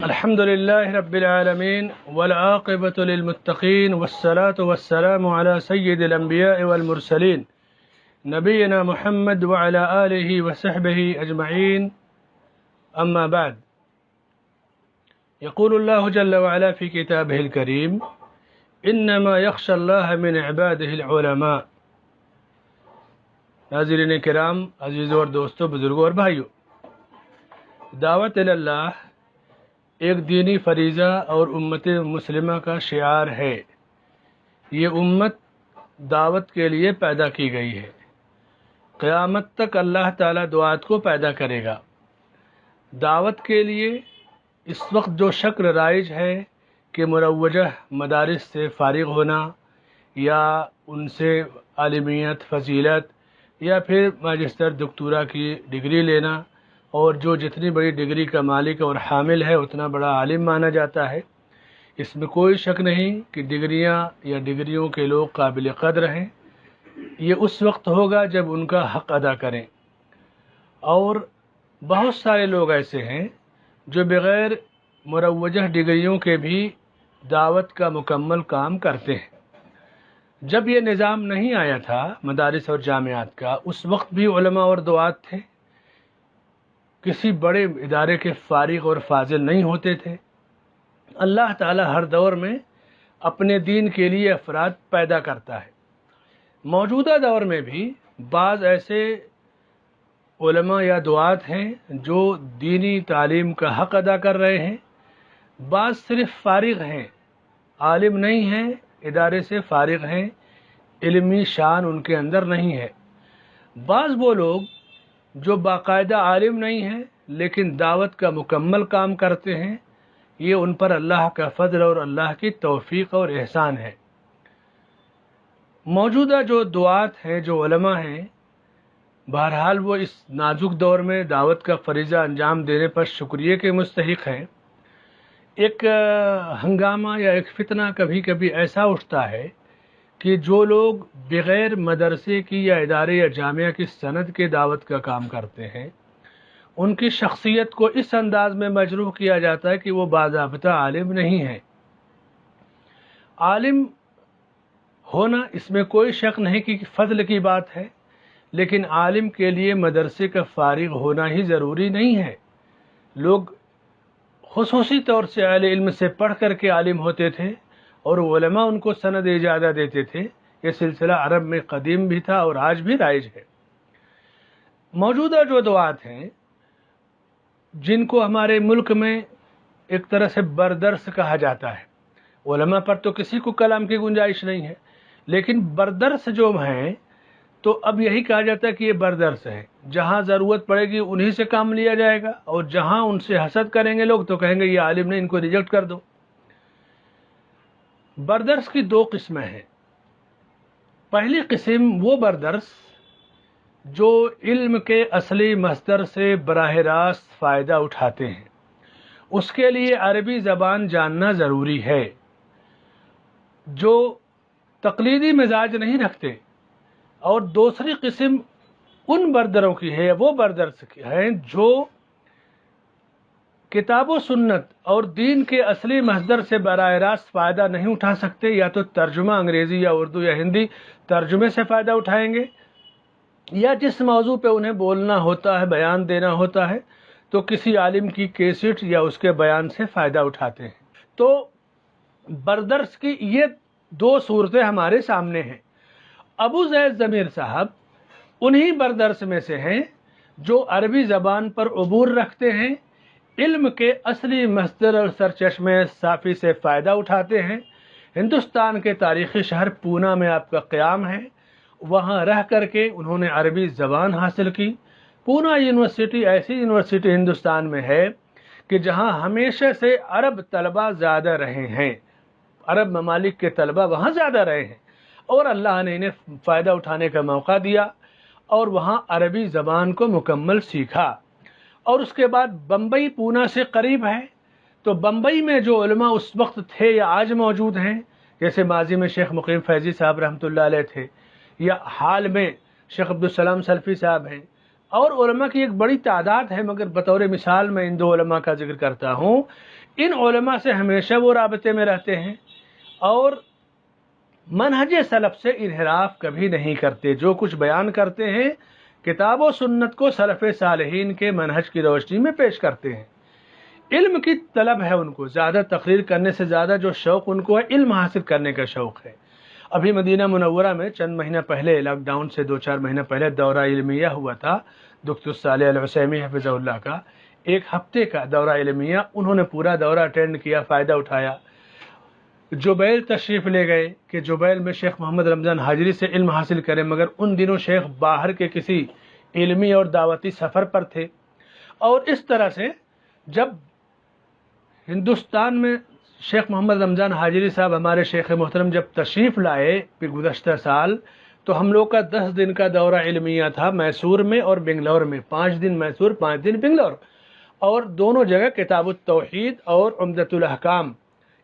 الحمد لله رب العالمين والعاقبة للمتقين والصلاة والسلام على سيد الأنبياء والمرسلين نبينا محمد وعلى آله وصحبه أجمعين. أما بعد، يقول الله جل وعلا في كتابه الكريم: إنما يخشى الله من عباده العلماء. ناظرین کرام، عزیزوں اور دوستوں، بزرگوں اور بھائیوں، دعوت اللہ ایک دینی فریضہ اور امت مسلمہ کا شعار ہے. یہ امت دعوت کے لیے پیدا کی گئی ہے. قیامت تک اللہ تعالیٰ دعات کو پیدا کرے گا. دعوت کے لیے اس وقت جو شکل رائج ہے کہ مروجہ مدارس سے فارغ ہونا یا ان سے عالمیت، فضیلت یا پھر ماجسٹر دکتورا کی ڈگری لینا، اور جو جتنی بڑی ڈگری کا مالک اور حامل ہے اتنا بڑا عالم مانا جاتا ہے. اس میں کوئی شک نہیں کہ ڈگریاں یا ڈگریوں کے لوگ قابل قدر ہیں. یہ اس وقت ہوگا جب ان کا حق ادا کریں. اور بہت سارے لوگ ایسے ہیں جو بغیر مروجہ ڈگریوں کے بھی دعوت کا مکمل کام کرتے ہیں. جب یہ نظام نہیں آیا تھا مدارس اور جامعات کا، اس وقت بھی علماء اور دعات تھے. کسی بڑے ادارے کے فارغ اور فاضل نہیں ہوتے تھے. اللہ تعالیٰ ہر دور میں اپنے دین کے لیے افراد پیدا کرتا ہے. موجودہ دور میں بھی بعض ایسے علماء یا دعات ہیں جو دینی تعلیم کا حق ادا کر رہے ہیں. بعض صرف فارغ ہیں، عالم نہیں ہیں، ادارے سے فارغ ہیں، علمی شان ان کے اندر نہیں ہے. بعض وہ لوگ جو باقاعدہ عالم نہیں ہیں لیکن دعوت کا مکمل کام کرتے ہیں. یہ ان پر اللہ کا فضل اور اللہ کی توفیق اور احسان ہے. موجودہ جو دعات ہیں، جو علماء ہیں، بہرحال وہ اس نازک دور میں دعوت کا فریضہ انجام دینے پر شکریہ کے مستحق ہیں. ایک ہنگامہ یا ایک فتنہ کبھی کبھی ایسا اٹھتا ہے کہ جو لوگ بغیر مدرسے کی یا ادارے یا جامعہ کی سند کے دعوت کا کام کرتے ہیں، ان کی شخصیت کو اس انداز میں مجروح کیا جاتا ہے کہ وہ باضابطہ عالم نہیں ہے. عالم ہونا اس میں کوئی شک نہیں کہ فضل کی بات ہے، لیکن عالم کے لیے مدرسے کا فارغ ہونا ہی ضروری نہیں ہے. لوگ خصوصی طور سے اہل علم سے پڑھ کر کے عالم ہوتے تھے اور علماء ان کو سند اجازہ دیتے تھے. یہ سلسلہ عرب میں قدیم بھی تھا اور آج بھی رائج ہے. موجودہ جو دعات ہیں، جن کو ہمارے ملک میں ایک طرح سے بردرس کہا جاتا ہے، علماء پر تو کسی کو کلام کی گنجائش نہیں ہے، لیکن بردرس جو ہیں تو اب یہی کہا جاتا ہے کہ یہ بردرس ہیں. جہاں ضرورت پڑے گی انہی سے کام لیا جائے گا، اور جہاں ان سے حسد کریں گے لوگ تو کہیں گے یہ عالم نے، ان کو ریجیکٹ کر دو. بردرس کی دو قسمیں ہیں. پہلی قسم وہ بردرس جو علم کے اصلی مصدر سے براہ راست فائدہ اٹھاتے ہیں. اس کے لیے عربی زبان جاننا ضروری ہے. جو تقلیدی مزاج نہیں رکھتے. اور دوسری قسم ان بردروں کی ہے، وہ بردرس ہیں جو کتاب و سنت اور دین کے اصلی مصدر سے براہ راست فائدہ نہیں اٹھا سکتے. یا تو ترجمہ انگریزی یا اردو یا ہندی ترجمے سے فائدہ اٹھائیں گے، یا جس موضوع پہ انہیں بولنا ہوتا ہے، بیان دینا ہوتا ہے، تو کسی عالم کی کیسٹ یا اس کے بیان سے فائدہ اٹھاتے ہیں. تو بردرس کی یہ دو صورتیں ہمارے سامنے ہیں. ابو زید ضمیر صاحب انہی بردرس میں سے ہیں جو عربی زبان پر عبور رکھتے ہیں، علم کے اصلی مصدر اور سرچشمے صافی سے فائدہ اٹھاتے ہیں. ہندوستان کے تاریخی شہر پونا میں آپ کا قیام ہے. وہاں رہ کر کے انہوں نے عربی زبان حاصل کی. پونا یونیورسٹی ایسی یونیورسٹی ہندوستان میں ہے کہ جہاں ہمیشہ سے عرب طلبہ زیادہ رہے ہیں. عرب ممالک کے طلبہ وہاں زیادہ رہے ہیں، اور اللہ نے انہیں فائدہ اٹھانے کا موقع دیا اور وہاں عربی زبان کو مکمل سیکھا. اور اس کے بعد بمبئی پونا سے قریب ہے، تو بمبئی میں جو علماء اس وقت تھے یا آج موجود ہیں، جیسے ماضی میں شیخ مقیم فیضی صاحب رحمۃ اللہ علیہ تھے، یا حال میں شیخ عبدالسلام سلفی صاحب ہیں، اور علماء کی ایک بڑی تعداد ہے، مگر بطور مثال میں ان 2 علماء کا ذکر کرتا ہوں۔ ان علماء سے ہمیشہ وہ رابطے میں رہتے ہیں اور منہج سلف سے انحراف کبھی نہیں کرتے، جو کچھ بیان کرتے ہیں کتاب و سنت کو سلف صالحین کے منہج کی روشنی میں پیش کرتے ہیں۔ علم کی طلب ہے ان کو، زیادہ تقریر کرنے سے زیادہ جو شوق ان کو ہے علم حاصل کرنے کا شوق ہے۔ ابھی مدینہ منورہ میں چند مہینہ پہلے، لاک ڈاؤن سے 2-4 مہینہ پہلے دورہ علمیہ ہوا تھا دکتور صالح العثیمی حفظہ اللہ کا، 1 ہفتے کا دورہ علمیہ، انہوں نے پورا دورہ اٹینڈ کیا، فائدہ اٹھایا۔ جبیل تشریف لے گئے کہ جبیل میں شیخ محمد رمضان حاجری سے علم حاصل کریں، مگر ان دنوں شیخ باہر کے کسی علمی اور دعوتی سفر پر تھے۔ اور اس طرح سے جب ہندوستان میں شیخ محمد رمضان حاجری صاحب ہمارے شیخ محترم جب تشریف لائے گزشتہ سال، تو ہم لوگ کا 10 دن کا دورہ علمیہ تھا میسور میں اور بنگلور میں، 5 دن میسور 5 دن بنگلور، اور دونوں جگہ کتاب التوحید اور عمدۃ الاحکام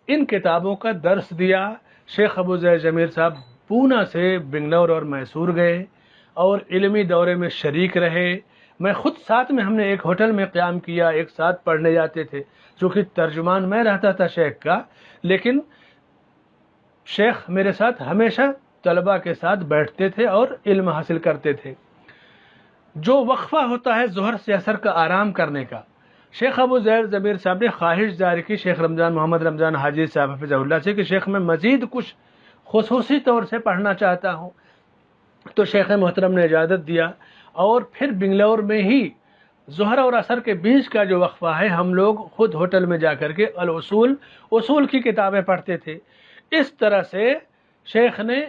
ان کتابوں کا درس دیا۔ شیخ ابو زید ضمیر صاحب پونا سے بنگلور اور میسور گئے اور علمی دورے میں شریک رہے۔ میں خود ساتھ میں، ہم نے ایک ہوٹل میں قیام کیا، ایک ساتھ پڑھنے جاتے تھے، چونکہ ترجمان میں رہتا تھا شیخ کا، لیکن شیخ میرے ساتھ ہمیشہ طلباء کے ساتھ بیٹھتے تھے اور علم حاصل کرتے تھے۔ جو وقفہ ہوتا ہے ظہر سے عصر کا آرام کرنے کا، شیخ ابو زید ضمیر صاحب نے خواہش ظاہر کی شیخ محمد رمضان حاجی صاحب حفظہ اللہ سے کہ شیخ میں مزید کچھ خصوصی طور سے پڑھنا چاہتا ہوں، تو شیخ محترم نے اجازت دیا، اور پھر بنگلور میں ہی ظہر اور عصر کے بیچ کا جو وقفہ ہے ہم لوگ خود ہوٹل میں جا کر کے اصول کی کتابیں پڑھتے تھے۔ اس طرح سے شیخ نے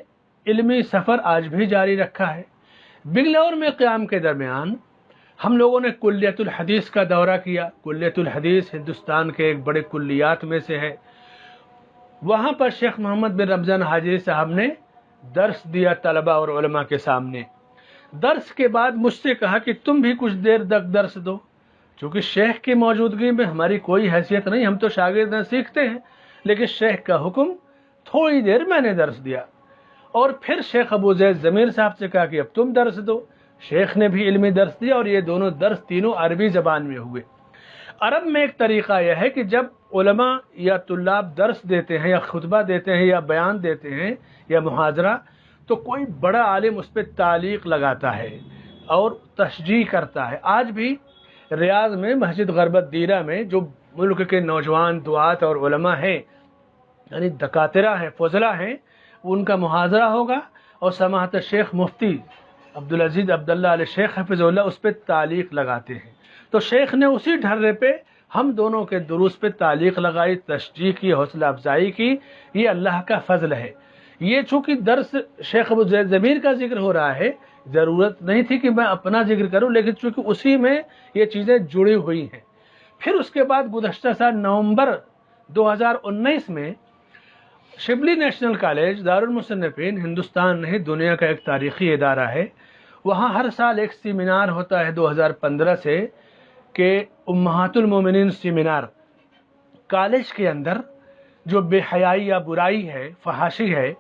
علمی سفر آج بھی جاری رکھا ہے۔ بنگلور میں قیام کے درمیان ہم لوگوں نے کلیت الحدیث کا دورہ کیا۔ کلیت الحدیث ہندوستان کے ایک بڑے کلیات میں سے ہے۔ وہاں پر شیخ محمد بن رمضان حاجری صاحب نے درس دیا طلباء اور علماء کے سامنے۔ درس کے بعد مجھ سے کہا کہ تم بھی کچھ دیر تک درس دو، چونکہ شیخ کی موجودگی میں ہماری کوئی حیثیت نہیں، ہم تو شاگرد ہیں، سیکھتے ہیں، لیکن شیخ کا حکم، تھوڑی دیر میں نے درس دیا۔ اور پھر شیخ ابو زید ضمیر صاحب سے کہا کہ اب تم درس دو۔ شیخ نے بھی علمی درس دیا اور یہ دونوں درس تینوں عربی زبان میں ہوئے۔ عرب میں ایک طریقہ یہ ہے کہ جب علماء یا طلاب درس دیتے ہیں یا خطبہ دیتے ہیں یا بیان دیتے ہیں یا محاضرہ، تو کوئی بڑا عالم اس پہ تعلیق لگاتا ہے اور تشجیع کرتا ہے۔ آج بھی ریاض میں مسجد غربت دیرہ میں جو ملک کے نوجوان دعات اور علماء ہیں، یعنی دکاترہ ہیں، فضلاء ہیں، ان کا محاضرہ ہوگا اور سماحت شیخ مفتی عبدالعزیز عبداللہ علیہ شیخ حفظ اللہ اس پہ تعلیق لگاتے ہیں۔ تو شیخ نے اسی ڈھرے پہ ہم دونوں کے دروس پہ تعلیق لگائی، تشجیع کی، حوصلہ افزائی کی۔ یہ اللہ کا فضل ہے۔ یہ چونکہ درس شیخ ابو زید ضمیر کا ذکر ہو رہا ہے، ضرورت نہیں تھی کہ میں اپنا ذکر کروں، لیکن چونکہ اسی میں یہ چیزیں جڑی ہوئی ہیں۔ پھر اس کے بعد گزشتہ سال نومبر 2019 میں شبلی نیشنل کالج دارالمصنفین ہندوستان نہیں دنیا کا ایک تاریخی ادارہ ہے، وہاں ہر سال ایک سیمینار ہوتا ہے 2015 سے کہ امہات المومنین سیمینار۔ کالج کے اندر جو بے حیائی یا برائی ہے، فحاشی ہے،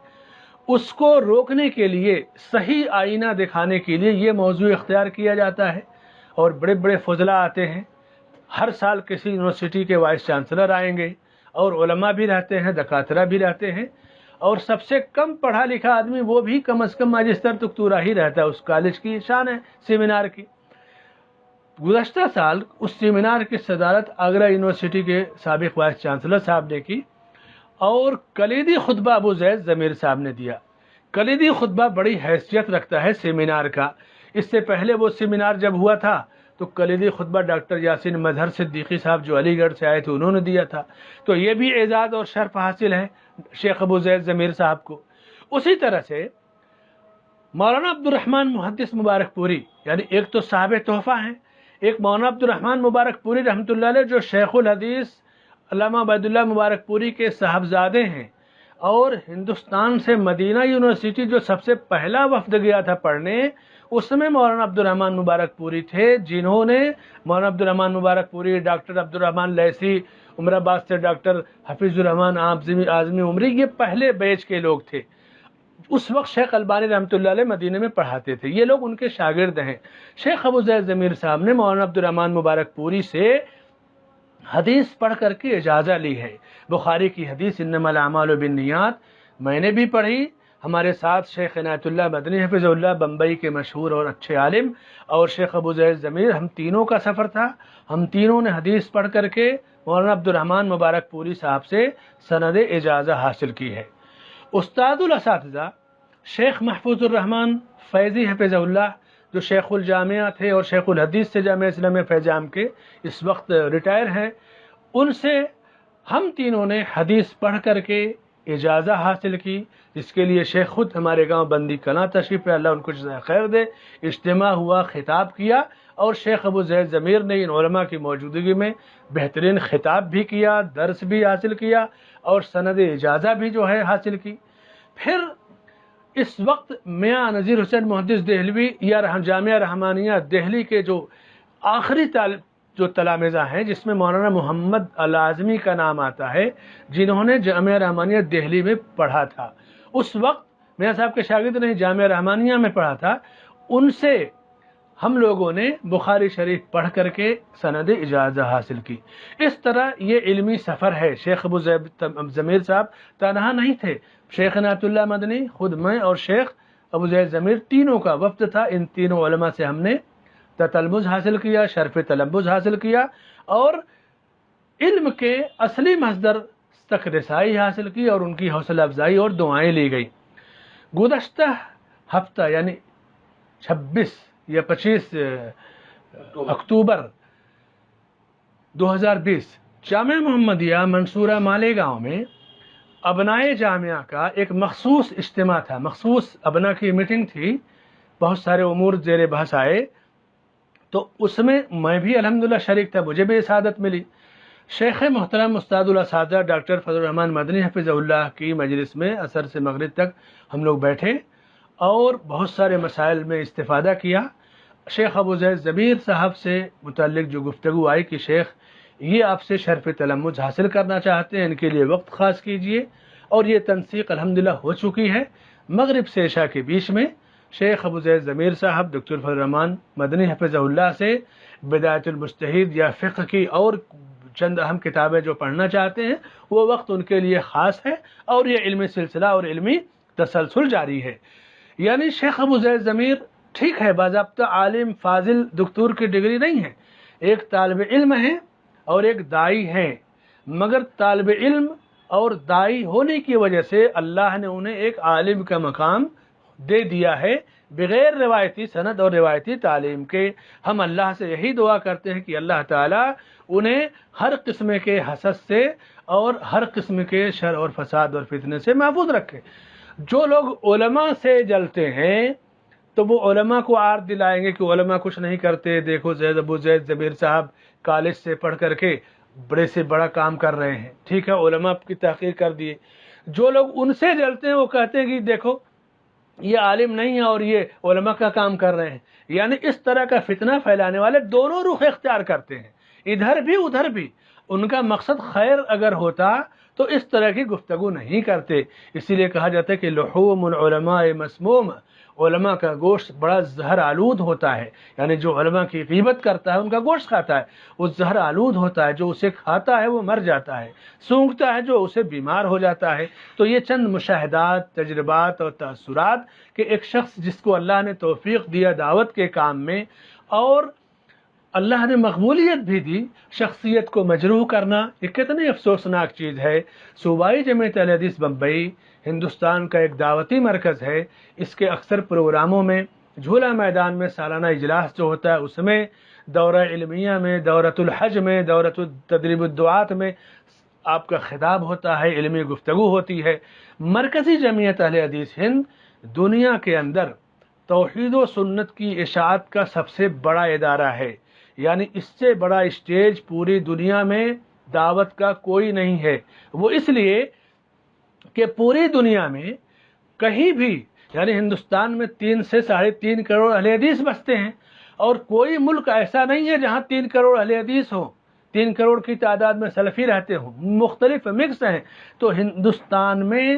اس کو روکنے کے لیے، صحیح آئینہ دکھانے کے لیے یہ موضوع اختیار کیا جاتا ہے، اور بڑے بڑے فضلاء آتے ہیں۔ ہر سال کسی یونیورسٹی کے وائس چانسلر آئیں گے، اور علماء بھی رہتے ہیں، دکاترہ بھی رہتے ہیں، اور سب سے کم پڑھا لکھا آدمی وہ بھی کم از کم ماجسٹر دکتورا ہی رہتا ہے۔ اس کالج کی شان ہے سیمینار کی۔ گزشتہ سال اس سیمینار کی صدارت آگرہ یونیورسٹی کے سابق وائس چانسلر صاحب نے کی، اور کلیدی خطبہ ابو زید ضمیر صاحب نے دیا۔ کلیدی خطبہ بڑی حیثیت رکھتا ہے سیمینار کا۔ اس سے پہلے وہ سیمینار جب ہوا تھا تو کلیدی خطبہ ڈاکٹر یاسین مظہر صدیقی صاحب جو علی گڑھ سے آئے تھے انہوں نے دیا تھا۔ تو یہ بھی اعزاز اور شرف حاصل ہے شیخ ابو زید ضمیر صاحب کو۔ اسی طرح سے مولانا عبد الرحمن محدث مبارک پوری، یعنی ایک تو صاحب تحفہ ہیں، ایک مولانا عبد الرحمن مبارک پوری رحمۃ اللہ علیہ جو شیخ الحدیث علامہ عبید اللہ مبارک پوری کے صاحبزادے ہیں، اور ہندوستان سے مدینہ یونیورسٹی جو سب سے پہلا وفد گیا تھا پڑھنے، اس میں مولانا عبد الرحمن مبارک پوری تھے، جنہوں نے مولانا عبد الرحمن مبارک پوری، ڈاکٹر عبد الرحمن لیثی، عمر آباد سے ڈاکٹر حفیظ الرحمن اعظمی عمری، یہ پہلے بیچ کے لوگ تھے۔ اس وقت شیخ البانی رحمۃ اللہ علیہ مدینے میں پڑھاتے تھے، یہ لوگ ان کے شاگرد ہیں۔ شیخ ابو زید ضمیر صاحب نے مولانا عبد الرحمن مبارک پوری سے حدیث پڑھ کر کے اجازہ لی ہے۔ بخاری کی حدیث انما الاعمال بالنیات میں نے بھی پڑھی، ہمارے ساتھ شیخ عنایت اللہ مدنی حفظ اللہ بمبئی کے مشہور اور اچھے عالم اور شیخ ابو زید ضمیر، ہم تینوں کا سفر تھا، ہم تینوں نے حدیث پڑھ کر کے مولانا عبد الرحمن مبارک پوری صاحب سے سند اجازہ حاصل کی ہے۔ استاد الاساتذہ شیخ محفوظ الرحمن فیضی حفظ اللہ جو شیخ الجامعہ تھے اور شیخ الحدیث سے جامعہ اسلامیہ فیض عام کے اس وقت ریٹائر ہیں، ان سے ہم تینوں نے حدیث پڑھ کر کے اجازہ حاصل کی، جس کے لیے شیخ خود ہمارے گاؤں بندی کلاں تشریف ہے، اللہ ان کو جزائے خیر دے، اجتماع ہوا، خطاب کیا، اور شیخ ابو زید ضمیر نے ان علماء کی موجودگی میں بہترین خطاب بھی کیا، درس بھی حاصل کیا اور سند اجازہ بھی جو ہے حاصل کی۔ پھر اس وقت میاں نذیر حسین محدث دہلوی یا جامعہ رحمانیہ دہلی کے جو آخری جو تلامذہ ہیں، جس میں مولانا محمد العازمی کا نام آتا ہے، جنہوں نے جامعہ رحمانیہ دہلی میں پڑھا تھا، اس وقت میاں صاحب کے شاگرد نے جامعہ رحمانیہ میں پڑھا تھا، ان سے ہم لوگوں نے بخاری شریف پڑھ کر کے سند اجازہ حاصل کی۔ اس طرح یہ علمی سفر ہے۔ شیخ ابو زید ضمیر صاحب تنہا نہیں تھے، شیخ عنایت اللہ مدنی، خود میں اور شیخ ابو زید ضمیر تینوں کا وفد تھا۔ ان تینوں علماء سے ہم نے تتلمذ حاصل کیا، شرف تلمذ حاصل کیا اور علم کے اصلی مصدر تک رسائی حاصل کی اور ان کی حوصلہ افزائی اور دعائیں لی گئی۔ گزشتہ ہفتہ یعنی 26 یا 25 اکتوبر 2020 جامعہ محمدیہ منصورہ مالیگاؤں میں ابنائے جامعہ کا ایک مخصوص اجتماع تھا، مخصوص ابنا کی میٹنگ تھی، بہت سارے امور زیر بحث آئے، تو اس میں میں بھی الحمدللہ شریک تھا، مجھے بھی سعادت ملی۔ شیخ محترم استاد الاساتذہ ڈاکٹر فضل الرحمن مدنی حفظ اللہ کی مجلس میں عصر سے مغرب تک ہم لوگ بیٹھے اور بہت سارے مسائل میں استفادہ کیا۔ شیخ ابو زید ضمیر صاحب سے متعلق جو گفتگو آئی کہ شیخ یہ آپ سے شرف تلمذ حاصل کرنا چاہتے ہیں، ان کے لیے وقت خاص کیجئے، اور یہ تنسیق الحمدللہ ہو چکی ہے۔ مغرب سے عشاء کے بیچ میں شیخ ابو زید ضمیر صاحب ڈاکٹر فضل الرحمن مدنی حفظ اللہ سے بدایت المجتہد یا فقہ کی اور چند اہم کتابیں جو پڑھنا چاہتے ہیں، وہ وقت ان کے لیے خاص ہے اور یہ علمی سلسلہ اور علمی تسلسل جاری ہے۔ یعنی شیخ ابو زید ضمیر ٹھیک ہے، باضابطہ عالم فاضل دکتور کی ڈگری نہیں ہے، ایک طالب علم ہے اور ایک دائی ہے، مگر طالب علم اور دائی ہونے کی وجہ سے اللہ نے انہیں ایک عالم کا مقام دے دیا ہے بغیر روایتی سند اور روایتی تعلیم کے۔ ہم اللہ سے یہی دعا کرتے ہیں کہ اللہ تعالیٰ انہیں ہر قسم کے حسد سے اور ہر قسم کے شر اور فساد اور فتنے سے محفوظ رکھے۔ جو لوگ علماء سے جلتے ہیں تو وہ علماء کو عار دلائیں گے کہ علماء کچھ نہیں کرتے، دیکھو زید ابو زید ضمیر صاحب کالج سے پڑھ کر کے بڑے سے بڑا کام کر رہے ہیں، ٹھیک ہے، علماء کی تحقیر کر دیے۔ جو لوگ ان سے جلتے ہیں وہ کہتے ہیں کہ دیکھو یہ عالم نہیں ہے اور یہ علماء کا کام کر رہے ہیں۔ یعنی اس طرح کا فتنہ پھیلانے والے دونوں رخ اختیار کرتے ہیں، ادھر بھی ادھر بھی۔ ان کا مقصد خیر اگر ہوتا تو اس طرح کی گفتگو نہیں کرتے۔ اسی لیے کہا جاتا ہے کہ لحوم العلماء مسموم، علماء کا گوشت بڑا زہر آلود ہوتا ہے، یعنی جو علماء کی غیبت کرتا ہے ان کا گوشت کھاتا ہے وہ زہر آلود ہوتا ہے، جو اسے کھاتا ہے وہ مر جاتا ہے، سونگھتا ہے جو اسے بیمار ہو جاتا ہے۔ تو یہ چند مشاہدات، تجربات اور تاثرات کہ ایک شخص جس کو اللہ نے توفیق دیا دعوت کے کام میں اور اللہ نے مقبولیت بھی دی، شخصیت کو مجروح کرنا یہ کتنی افسوسناک چیز ہے۔ صوبائی جمعیت اہل حدیث بمبئی ہندوستان کا ایک دعوتی مرکز ہے، اس کے اکثر پروگراموں میں جھولا میدان میں سالانہ اجلاس جو ہوتا ہے اس میں، دورہ علمیہ میں، دورۃ الحج میں، دورۃ تدریب الدعات میں آپ کا خطاب ہوتا ہے، علمی گفتگو ہوتی ہے۔ مرکزی جمعیت اہل حدیث ہند دنیا کے اندر توحید و سنت کی اشاعت کا سب سے بڑا ادارہ ہے، یعنی اس سے بڑا اسٹیج پوری دنیا میں دعوت کا کوئی نہیں ہے۔ وہ اس لیے کہ پوری دنیا میں کہیں بھی، یعنی ہندوستان میں 3 سے 3.5 کروڑ اہل حدیث بستے ہیں اور کوئی ملک ایسا نہیں ہے جہاں 3 کروڑ اہل حدیث ہوں، 3 کروڑ کی تعداد میں سلفی رہتے ہوں، مختلف مکس ہیں۔ تو ہندوستان میں